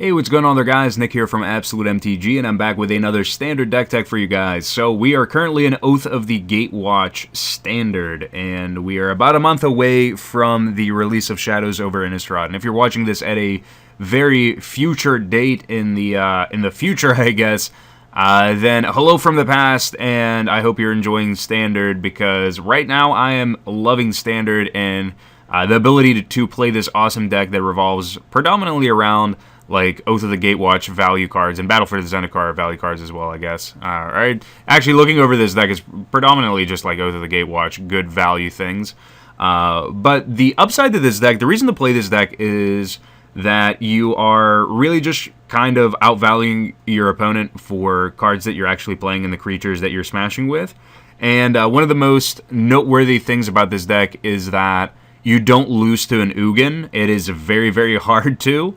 Hey, what's going on there, guys? Nick here from Absolute MTG, and I'm back with another standard deck tech for you guys. So we are currently in Oath of the Gatewatch Standard, and we are about a month away from the release of Shadows over Innistrad. And if you're watching this at a very future date in the future, I guess, then hello from the past, and I hope you're enjoying Standard, because right now I am loving Standard and the ability to play this awesome deck that revolves predominantly around like Oath of the Gatewatch value cards and Battle for the Zendikar value cards as well, I guess. Alright, actually looking over this deck is predominantly just like Oath of the Gatewatch, good value things. But the upside to this deck, the reason to play this deck is that you are really just kind of outvaluing your opponent for cards that you're actually playing and the creatures that you're smashing with. And one of the most noteworthy things about this deck is that you don't lose to an Ugin. It is very, very hard to.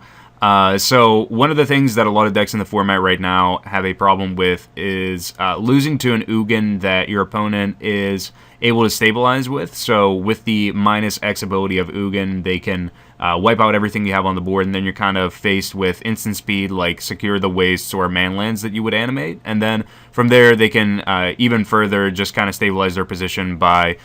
So one of the things that a lot of decks in the format right now have a problem with is losing to an Ugin that your opponent is able to stabilize with. So with the -X ability of Ugin, they can wipe out everything you have on the board, and then you're kind of faced with instant speed like Secure the Wastes or Manlands that you would animate. And then from there, they can even further just kind of stabilize their position by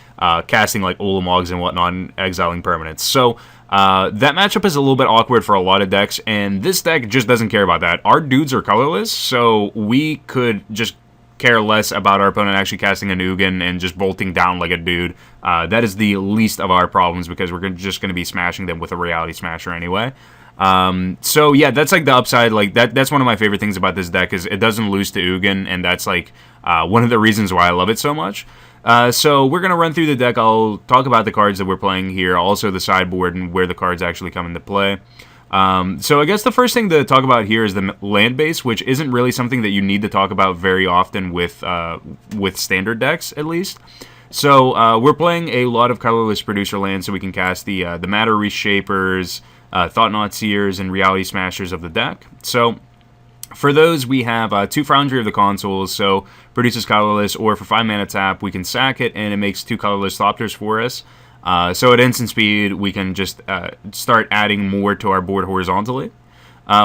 casting like Olomogs and whatnot and exiling permanents. So that matchup is a little bit awkward for a lot of decks, and this deck just doesn't care about that. Our dudes are colorless, so we could just care less about our opponent actually casting an Ugin and just bolting down like a dude. That is the least of our problems, because we're just going to be smashing them with a Reality Smasher anyway. So yeah, that's like the upside. Like that's one of my favorite things about this deck, is it doesn't lose to Ugin, and that's like one of the reasons why I love it so much. So we're going to run through the deck. I'll talk about the cards that we're playing here, also the sideboard and where the cards actually come into play. So I guess the first thing to talk about here is the land base, which isn't really something that you need to talk about very often with standard decks, at least. So we're playing a lot of colorless producer lands, so we can cast the Matter Reshapers, Thought-Knot Seers, and Reality Smashers of the deck. So for those, we have 2 Foundry of the Consuls, so produces colorless, or for 5 mana tap, we can sack it, and it makes 2 colorless Thopters for us. So at instant speed, we can just start adding more to our board horizontally.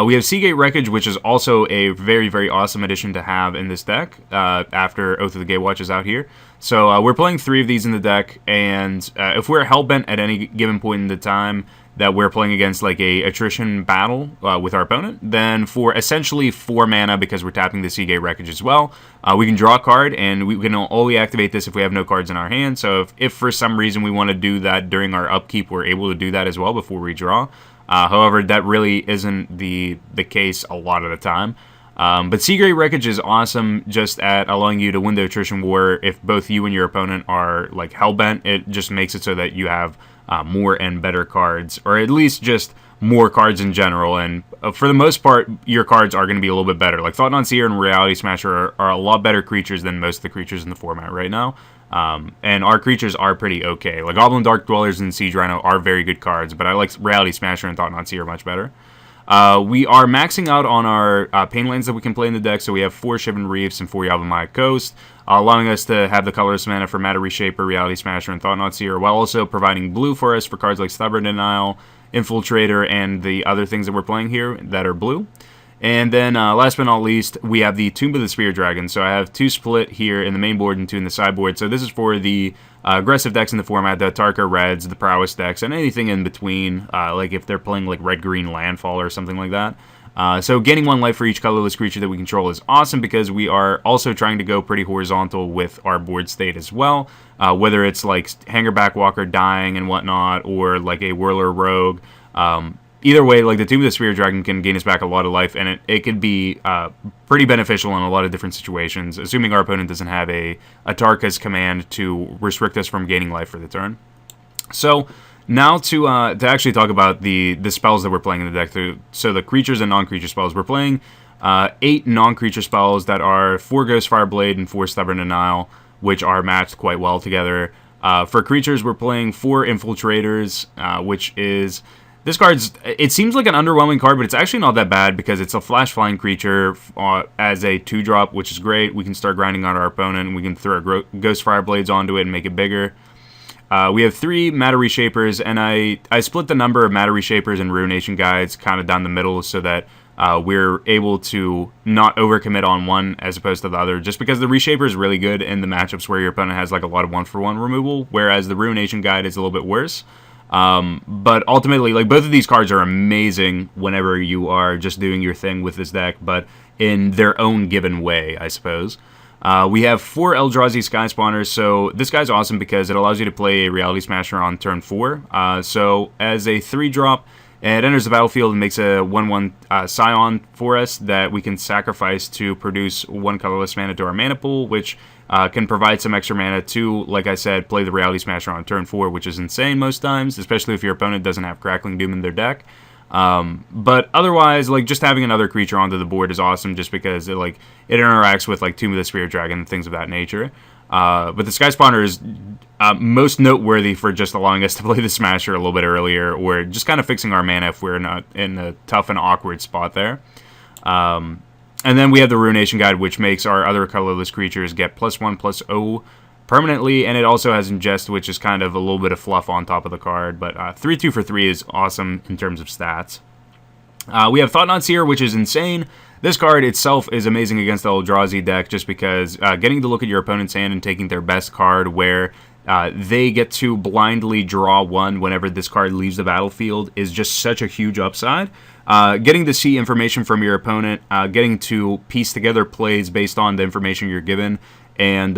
We have Sea Gate Wreckage, which is also a very, very awesome addition to have in this deck after Oath of the Gatewatch is out here. So we're playing 3 of these in the deck, and if we're hellbent at any given point in the time that we're playing against like a attrition battle with our opponent, then for essentially 4 mana, because we're tapping the Sea Gate Wreckage as well, we can draw a card, and we can only activate this if we have no cards in our hand. So if for some reason we want to do that during our upkeep, we're able to do that as well before we draw. However, that really isn't the case a lot of the time. But Sea Gate Wreckage is awesome just at allowing you to win the attrition war if both you and your opponent are like hellbent. It just makes it so that you have more and better cards, or at least just more cards in general, and for the most part, your cards are going to be a little bit better. Like Thought-Knot Seer and Reality Smasher are a lot better creatures than most of the creatures in the format right now, and our creatures are pretty okay. Like Goblin Dark Dwellers and Siege Rhino are very good cards, but I like Reality Smasher and Thought-Knot Seer much better. We are maxing out on our pain lands that we can play in the deck, so we have 4 Shivan Reefs and 4 Yavimaya Coast, allowing us to have the colorless mana for Matter Reshaper, Reality Smasher, and Thought-Knot Seer, while also providing blue for us for cards like Stubborn Denial, Infiltrator, and the other things that we're playing here that are blue. And then, last but not least, we have the Tomb of the Spear Dragon. So I have 2 split here in the main board and 2 in the sideboard. So this is for the aggressive decks in the format, the Tarka Reds, the Prowess decks, and anything in between, like if they're playing like Red-Green Landfall or something like that. So gaining 1 life for each colorless creature that we control is awesome, because we are also trying to go pretty horizontal with our board state as well. Whether it's like Hangarback Walker dying and whatnot, or like a Whirler Rouge. Either way, like the Tomb of the Spear Dragon can gain us back a lot of life, and it could be pretty beneficial in a lot of different situations, assuming our opponent doesn't have a Tarka's command to restrict us from gaining life for the turn. So now to actually talk about the spells that we're playing in the deck. So the creatures and non-creature spells. We're playing 8 non-creature spells that are 4 Ghostfire Blade and 4 Stubborn Denial, which are matched quite well together. For creatures, we're playing 4 Infiltrators, which is... This card's, it seems like an underwhelming card, but it's actually not that bad, because it's a flash flying creature as a 2-drop, which is great. We can start grinding on our opponent, and we can throw our Ghostfire Blades onto it and make it bigger. We have 3 Matter Reshapers, and I split the number of Matter Reshapers and Ruination guides kind of down the middle, so that we're able to not overcommit on one as opposed to the other, just because the Reshaper is really good in the matchups where your opponent has like a lot of 1-for-1 removal, whereas the Ruination guide is a little bit worse. But ultimately, like, both of these cards are amazing whenever you are just doing your thing with this deck, but in their own given way, I suppose. We have 4 Eldrazi Skyspawners, so this guy's awesome because it allows you to play a Reality Smasher on turn 4. So as a 3-drop, it enters the battlefield and makes a 1/1 Scion for us that we can sacrifice to produce 1 colorless mana to our mana pool, which can provide some extra mana to, like I said, play the Reality Smasher on turn 4, which is insane most times, especially if your opponent doesn't have Crackling Doom in their deck. But otherwise, like, just having another creature onto the board is awesome just because it interacts with, like, Tomb of the Spirit Dragon and things of that nature. But the Skyspawner is most noteworthy for just allowing us to play the Smasher a little bit earlier, or just kind of fixing our mana if we're not in a tough and awkward spot there. And then we have the Ruination Guide, which makes our other colorless creatures get +1/+0 permanently, and it also has Ingest, which is kind of a little bit of fluff on top of the card, but 3/2 for 3 is awesome in terms of stats. We have Thought-Knot Seer, which is insane. This card itself is amazing against the Eldrazi deck just because getting to look at your opponent's hand and taking their best card where they get to blindly draw 1 whenever this card leaves the battlefield is just such a huge upside. Getting to see information from your opponent, getting to piece together plays based on the information you're given, and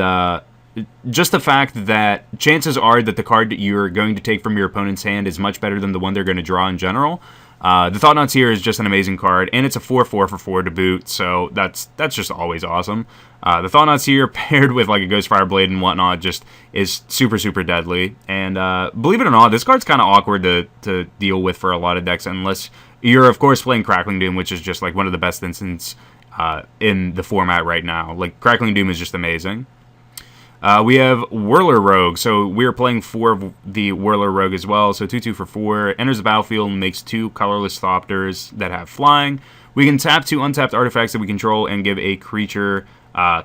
just the fact that chances are that the card that you're going to take from your opponent's hand is much better than the one they're going to draw in general. The Thought-Knot Seer is just an amazing card, and it's a 4/4 for 4 to boot, so that's just always awesome. The Thought-Knot Seer paired with like a Ghostfire Blade and whatnot just is super, super deadly. And believe it or not, this card's kind of awkward to deal with for a lot of decks, unless you're, of course, playing Crackling Doom, which is just like one of the best instances in the format right now. Like, Crackling Doom is just amazing. We have Whirler Rouge, so we are playing 4 of the Whirler Rouge as well, so 2/2 for 4, enters the battlefield and makes 2 colorless Thopters that have flying. We can tap 2 untapped artifacts that we control and give a creature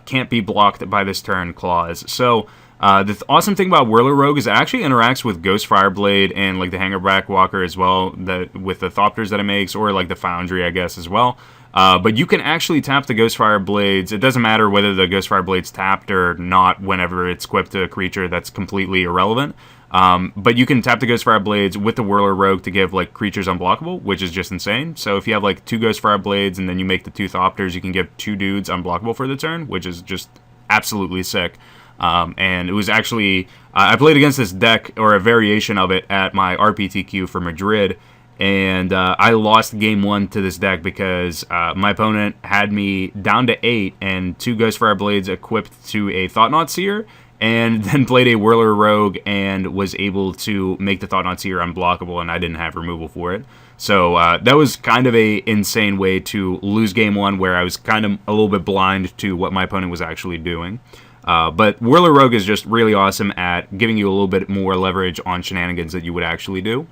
can't be blocked by this turn clause. So the awesome thing about Whirler Rouge is it actually interacts with Ghostfire Blade and like the Hangarback Walker as well, with the Thopters that it makes, or like the Foundry, I guess, as well. But you can actually tap the Ghostfire Blades. It doesn't matter whether the Ghostfire Blade's tapped or not whenever it's equipped to a creature. That's completely irrelevant. But you can tap the Ghostfire Blades with the Whirler Rouge to give like creatures unblockable, which is just insane. So if you have like 2 Ghostfire Blades and then you make the 2 Thopters, you can give 2 dudes unblockable for the turn, which is just absolutely sick. And it was actually, I played against this deck, or a variation of it, at my RPTQ for Madrid, and I lost game 1 to this deck because my opponent had me down to 8 and 2 Ghostfire Blades equipped to a Thought-Knot Seer, and then played a Whirler Rouge and was able to make the Thought-Knot Seer unblockable, and I didn't have removal for it. So that was kind of a insane way to lose game 1, where I was kind of a little bit blind to what my opponent was actually doing. But Whirler Rouge is just really awesome at giving you a little bit more leverage on shenanigans that you would actually do.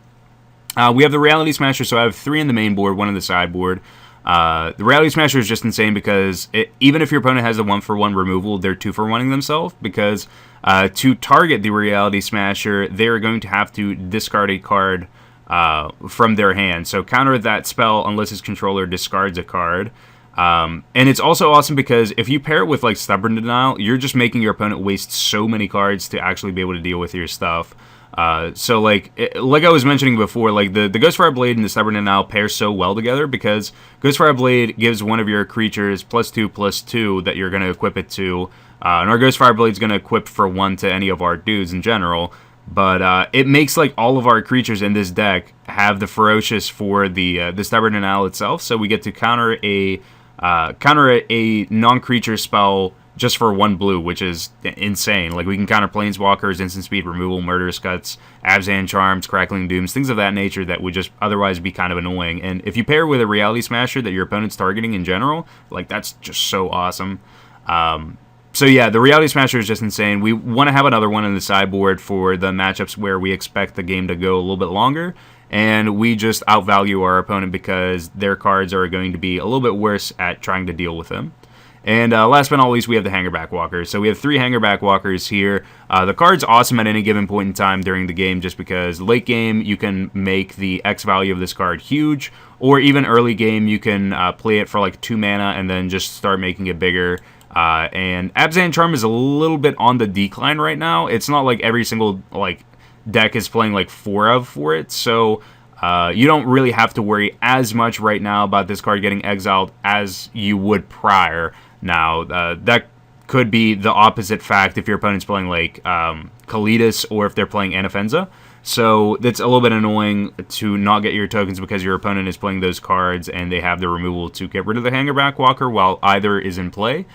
We have the Reality Smasher, so I have 3 in the main board, 1 in the sideboard. The Reality Smasher is just insane because even if your opponent has a 1/1 removal, they're 2/1ing themselves, because to target the Reality Smasher, they're going to have to discard a card from their hand. So counter that spell unless his controller discards a card. And it's also awesome because if you pair it with like Stubborn Denial, you're just making your opponent waste so many cards to actually be able to deal with your stuff. So like I was mentioning before, like the Ghostfire Blade and the Stubborn Denial pair so well together because Ghostfire Blade gives one of your creatures +2/+2 that you're going to equip it to, and our Ghostfire Blade's going to equip for 1 to any of our dudes in general. But it makes like all of our creatures in this deck have the Ferocious for the Stubborn Denial itself, so we get to counter a non-creature spell just for 1 blue, which is insane. Like, we can counter Planeswalkers, Instant Speed Removal, Murderous Cuts, Abzan Charms, Crackling Dooms, things of that nature that would just otherwise be kind of annoying. And if you pair with a Reality Smasher that your opponent's targeting in general, like, that's just so awesome. So yeah, the Reality Smasher is just insane. We want to have another one in the sideboard for the matchups where we expect the game to go a little bit longer, and we just outvalue our opponent because their cards are going to be a little bit worse at trying to deal with him. And last but not least, we have the Hangarback Walker. So we have 3 Hangarback Walkers here. The card's awesome at any given point in time during the game, just because late game you can make the X value of this card huge, or even early game you can play it for like 2 mana and then just start making it bigger. And Abzan Charm is a little bit on the decline right now. It's not like every single like deck is playing like 4 of for it, so you don't really have to worry as much right now about this card getting exiled as you would prior. Now, that could be the opposite fact if your opponent's playing like Kalidas or if they're playing Anafenza. So that's a little bit annoying to not get your tokens because your opponent is playing those cards and they have the removal to get rid of the Hangarback Walker while either is in play.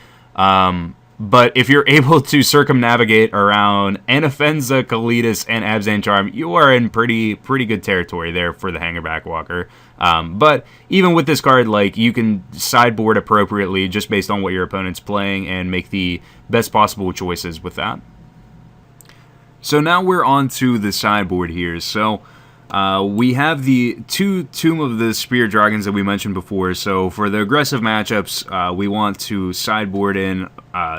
But if you're able to circumnavigate around Anafenza, Kalidas, and Abzan Charm, you are in pretty good territory there for the Hangarback Walker. But even with this card, like, you can sideboard appropriately just based on what your opponent's playing and make the best possible choices with that. So now we're on to the sideboard here. So we have the 2 Tomb of the Spear Dragons that we mentioned before. So for the aggressive matchups, we want to sideboard in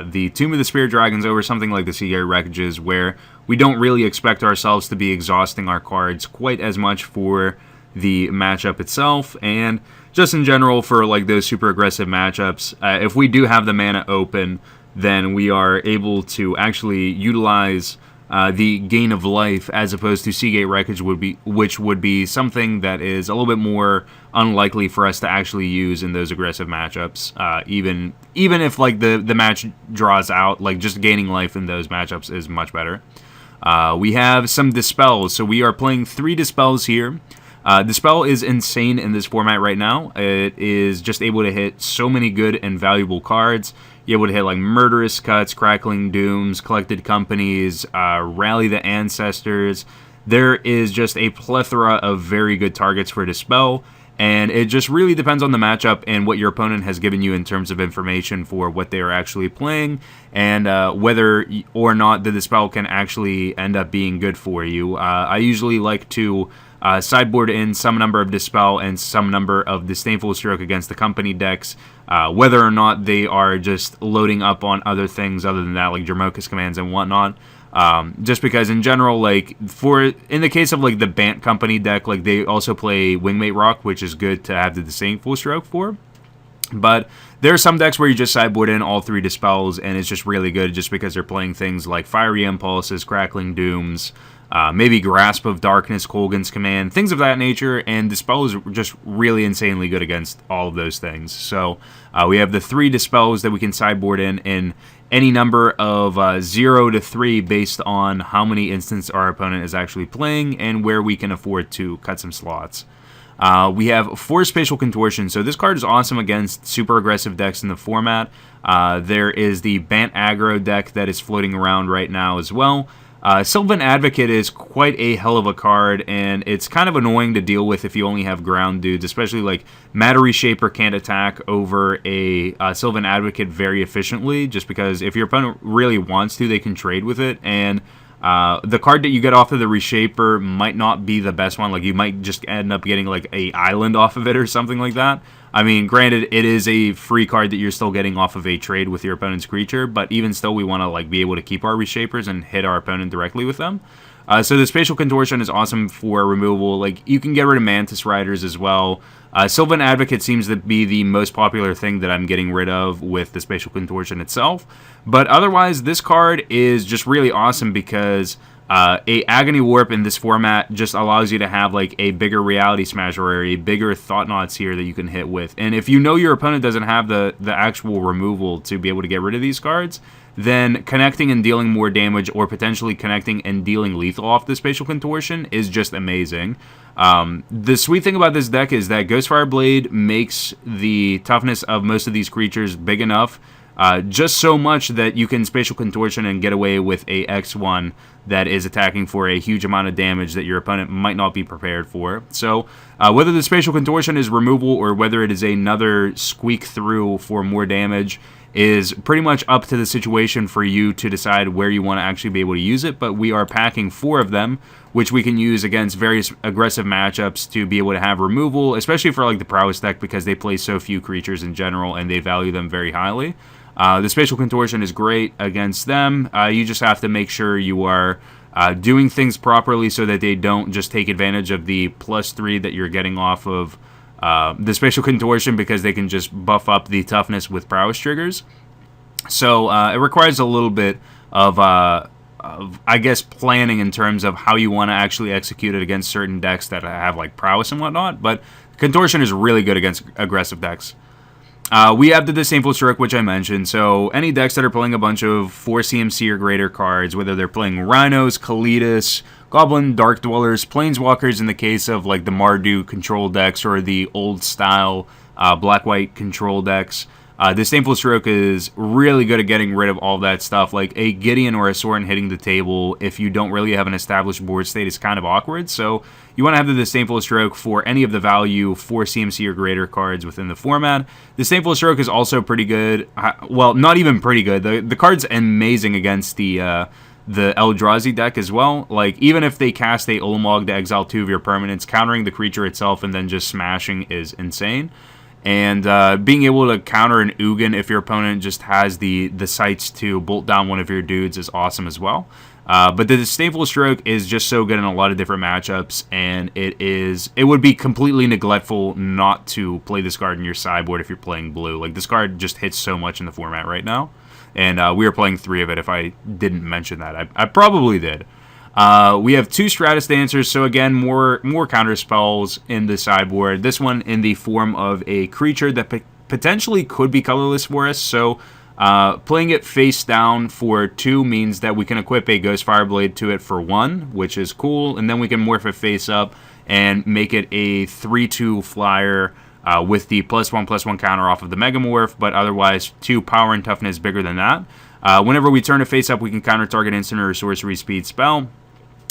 the Tomb of the Spear Dragons over something like the Sea Gate Wreckages, where we don't really expect ourselves to be exhausting our cards quite as much for the matchup itself. And just in general for like those super aggressive matchups, if we do have the mana open, then we are able to actually utilize the Gain of Life as opposed to Sea Gate Wreckage, which would be something that is a little bit more unlikely for us to actually use in those aggressive matchups. Even if like the match draws out, like just gaining life in those matchups is much better. We have some Dispels, so we are playing 3 Dispels here. Dispel is insane in this format right now. It is just able to hit so many good and valuable cards. You're able to hit like Murderous Cuts, Crackling Dooms, Collected Companies, Rally the Ancestors. There is just a plethora of very good targets for Dispel, and it just really depends on the matchup and what your opponent has given you in terms of information for what they are actually playing, and whether or not the Dispel can actually end up being good for you. I usually like to sideboard in some number of Dispel and some number of Disdainful Stroke against the company decks, whether or not they are just loading up on other things other than that, like Jermokas commands and whatnot. Just because in general, like in the case of like the Bant company deck, like they also play Wingmate Rock, which is good to have the Disdainful Stroke for. But there are some decks where you just sideboard in all 3 Dispels, and it's just really good just because they're playing things like Fiery Impulses, Crackling Dooms, maybe Grasp of Darkness, Kolgan's Command, things of that nature, and Dispel is just really insanely good against all of those things. So we have the 3 Dispels that we can sideboard in any number of 0 to 3 based on how many instants our opponent is actually playing and where we can afford to cut some slots. We have 4 Spatial Contortion, so this card is awesome against super aggressive decks in the format. There is the Bant aggro deck that is floating around right now as well. Sylvan Advocate is quite a hell of a card, and it's kind of annoying to deal with if you only have ground dudes, especially like Matter Reshaper can't attack over a Sylvan Advocate very efficiently, just because if your opponent really wants to, they can trade with it, and the card that you get off of the Reshaper might not be the best one. Like, you might just end up getting like a island off of it or something like that. I mean, granted, it is a free card that you're still getting off of a trade with your opponent's creature, but even still, we want to like be able to keep our Reshapers and hit our opponent directly with them. So the Spatial Contortion is awesome for removal. Like, you can get rid of Mantis Riders as well. Sylvan Advocate seems to be the most popular thing that I'm getting rid of with the Spatial Contortion itself. But otherwise, this card is just really awesome because a Agony Warp in this format just allows you to have like a bigger Reality Smash or a bigger Thought-Knot Seer that you can hit with. And if you know your opponent doesn't have the actual removal to be able to get rid of these cards, then connecting and dealing more damage, or potentially connecting and dealing lethal off the Spatial Contortion, is just amazing. The sweet thing about this deck is that Ghostfire Blade makes the toughness of most of these creatures big enough, just so much that you can Spatial Contortion and get away with a X1 that is attacking for a huge amount of damage that your opponent might not be prepared for. So whether the Spatial Contortion is removal or whether it is another squeak through for more damage is pretty much up to the situation for you to decide where you want to actually be able to use it. But we are packing 4 of them, which we can use against various aggressive matchups to be able to have removal, especially for like the Prowess deck, because they play so few creatures in general and they value them very highly. The Spatial Contortion is great against them. You just have to make sure you are doing things properly so that they don't just take advantage of the +3 that you're getting off of the Spatial Contortion, because they can just buff up the toughness with prowess triggers. So it requires a little bit of I guess, planning in terms of how you want to actually execute it against certain decks that have like prowess and whatnot. But Contortion is really good against aggressive decks. We have the Disdainful Stroke, which I mentioned. So any decks that are playing a bunch of 4 CMC or greater cards, whether they're playing Rhinos, Kalitas, Goblin, Dark Dwellers, Planeswalkers in the case of like the Mardu control decks or the old style black-white control decks, Disdainful Stroke is really good at getting rid of all that stuff. Like a Gideon or a Sorin hitting the table, if you don't really have an established board state, is kind of awkward. So you want to have the Disdainful Stroke for any of the value 4 CMC or greater cards within the format. Disdainful Stroke is also pretty good. Well, not even pretty good. The card's amazing against the Eldrazi deck as well. Like, even if they cast a Ulamog to exile 2 of your permanents, countering the creature itself and then just smashing is insane. And being able to counter an Ugin if your opponent just has the sights to bolt down one of your dudes is awesome as well. But the Disdainful Stroke is just so good in a lot of different matchups, and it would be completely neglectful not to play this card in your sideboard if you're playing blue. Like, this card just hits so much in the format right now, and we are playing 3 of it. If I didn't mention that, I probably did. We have 2 Stratus Dancers, so again, more counter spells in the sideboard. This one in the form of a creature that potentially could be colorless for us, so playing it face down for 2 means that we can equip a Ghostfire Blade to it for 1, which is cool, and then we can morph it face up and make it a 3/2 flyer with the +1/+1 counter off of the Megamorph, but otherwise 2 power and toughness bigger than that. Whenever we turn it face up, we can counter target instant or sorcery speed spell,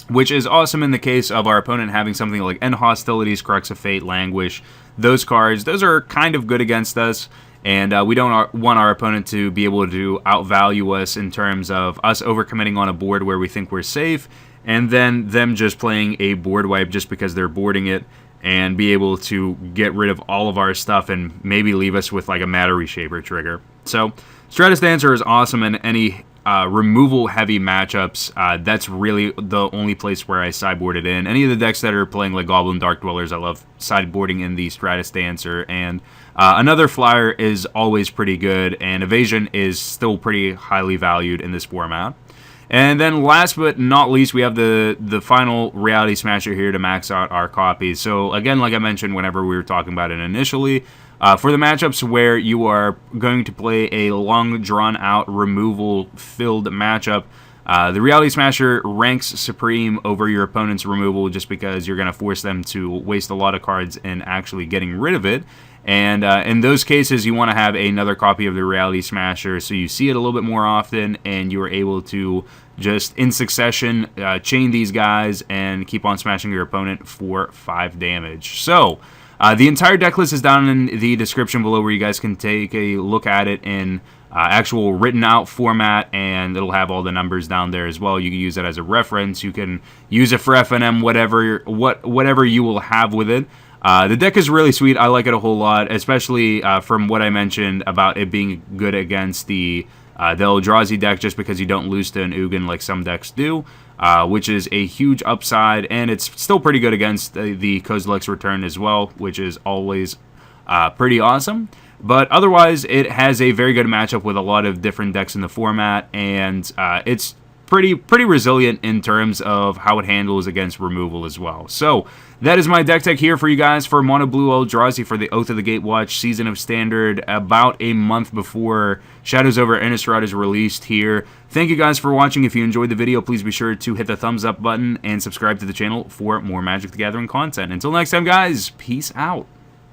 which is awesome in the case of our opponent having something like End Hostilities, Crux of Fate, Languish. Those cards, those are kind of good against us, and we don't want our opponent to be able to outvalue us in terms of us overcommitting on a board where we think we're safe, and then them just playing a board wipe just because they're boarding it, and be able to get rid of all of our stuff and maybe leave us with like a Matter Reshaper trigger. So Stratus Dancer is awesome in any removal-heavy matchups. That's really the only place where I sideboard it in. Any of the decks that are playing like Goblin Dark Dwellers, I love sideboarding in the Stratus Dancer. And another flyer is always pretty good, and Evasion is still pretty highly valued in this format. And then last but not least, we have the final Reality Smasher here to max out our copies. So again, like I mentioned whenever we were talking about it initially, for the matchups where you are going to play a long, drawn-out, removal-filled matchup, the Reality Smasher ranks supreme over your opponent's removal just because you're going to force them to waste a lot of cards in actually getting rid of it. And in those cases, you want to have another copy of the Reality Smasher so you see it a little bit more often, and you are able to just in succession chain these guys and keep on smashing your opponent for 5 damage. So the entire deck list is down in the description below, where you guys can take a look at it in actual written out format, and it'll have all the numbers down there as well. You can use it as a reference. You can use it for FNM, whatever you will have with it. The deck is really sweet. I like it a whole lot, especially from what I mentioned about it being good against the Eldrazi deck, just because you don't lose to an Ugin like some decks do, which is a huge upside, and it's still pretty good against the Kozilek's Return as well, which is always pretty awesome. But otherwise, it has a very good matchup with a lot of different decks in the format, and it's pretty resilient in terms of how it handles against removal as well. So that is my deck tech here for you guys for Mono Blue Eldrazi for the Oath of the Gatewatch Season of Standard, about a month before Shadows over Innistrad is released here. Thank you guys for watching. If you enjoyed the video, please be sure to hit the thumbs up button and subscribe to the channel for more Magic the Gathering content. Until next time, guys, peace out.